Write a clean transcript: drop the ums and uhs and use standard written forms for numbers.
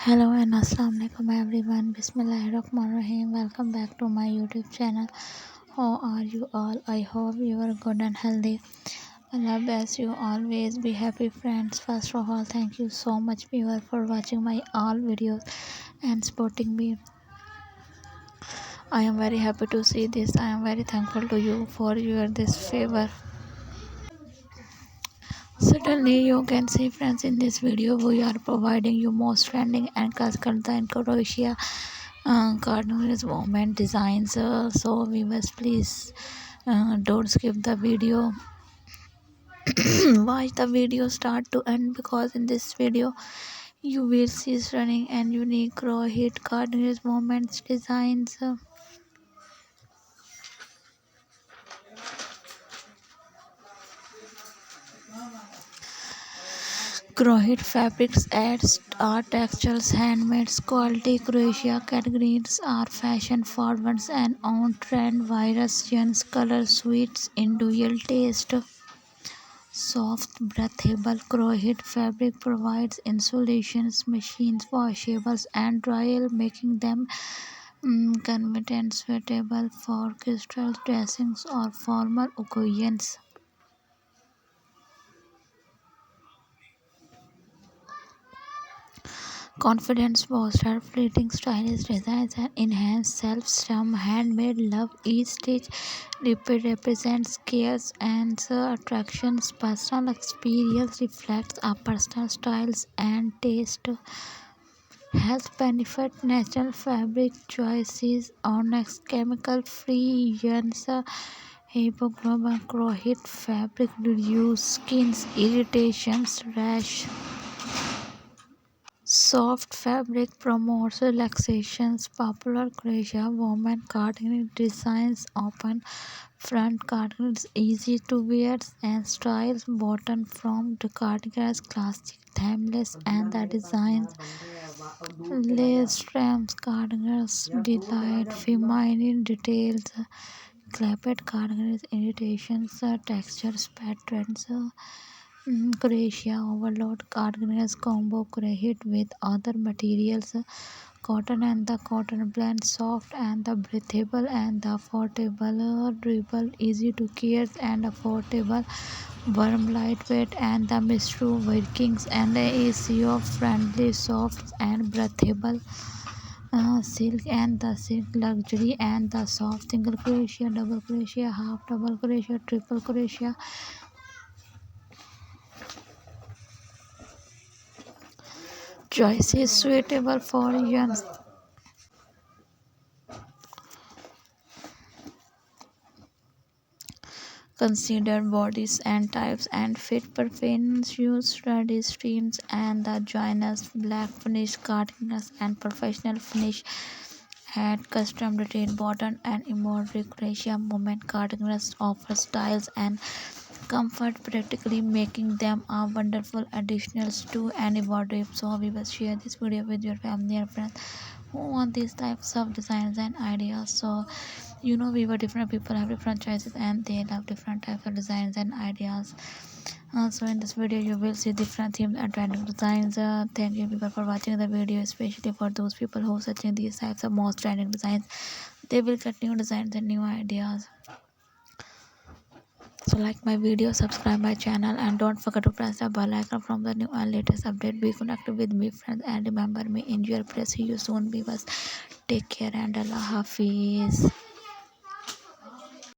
Hello and Assalamu alaikum everyone. Bismillahirrahmanirrahim. Welcome back to my YouTube channel. How are you all? I hope you are good and healthy. Allah bless you always. Be happy friends. First of all, thank you so much viewer for watching my all videos and supporting me. I am very happy to see this. I am very thankful to you for your this favor. Certainly, you can see friends in this video we are providing you most trending and classical in Croatia cardinals movement designs. So viewers, please don't skip the video. Watch the video start to end, because in this video you will see stunning and unique crochet cardinals movements designs. Crochet fabrics adds art textures, handmade quality. Croatia categories are fashion forwards and on trend variations, color suites, individual taste. Soft, breathable crochet fabric provides insulations, machines washables and dryable, making them convenient, suitable for casual dressings or formal occasions. Confidence booster, fleeting stylish designs and enhance self-esteem. Handmade love, each stitch represents cares and attractions. Personal experience reflects our personal styles and taste. Health benefit, natural fabric choices, onyx, chemical-free yarns, hemoglobin, crochet fabric reduce skin's irritations, rash. Soft fabric promotes relaxations. Popular Croatia women cardigan designs, open front cardigans, easy to wear and styles. Bottom from the cardigans, classic, timeless, and the designs. Lace strands, cardigans, delight, feminine details. Clapped cardigans, irritations, textures, patterns. Croatia overload cardigans combo crochet with other materials, cotton and the cotton blend, soft and the breathable and the affordable, durable, easy to care and affordable, warm, lightweight and the mystery workings and the ACO friendly, soft and breathable. Silk and the silk luxury and the soft single crochet, double crochet, half double crochet, triple crochet. Choice is suitable for young. Consider bodies and types and fit preference. Use study streams and the joiners, black finish, cardigans and professional finish. Add custom detail button and embroidery. Croatia movement cardigans offer styles and comfort, practically making them a wonderful additions to any wardrobe. So we will share this video with your family and friends who want these types of designs and ideas. So we were different people have different choices and they love different types of designs and ideas. So in this video you will see different themes and trending designs. Thank you people for watching the video, especially for those people who are searching these types of most trending designs. They will get new designs and new ideas. So like my video, subscribe my channel and don't forget to press the bell icon from the new and latest update. Be connected with me friends and remember me in your press. See you soon viewers. Take care and Allah Hafiz.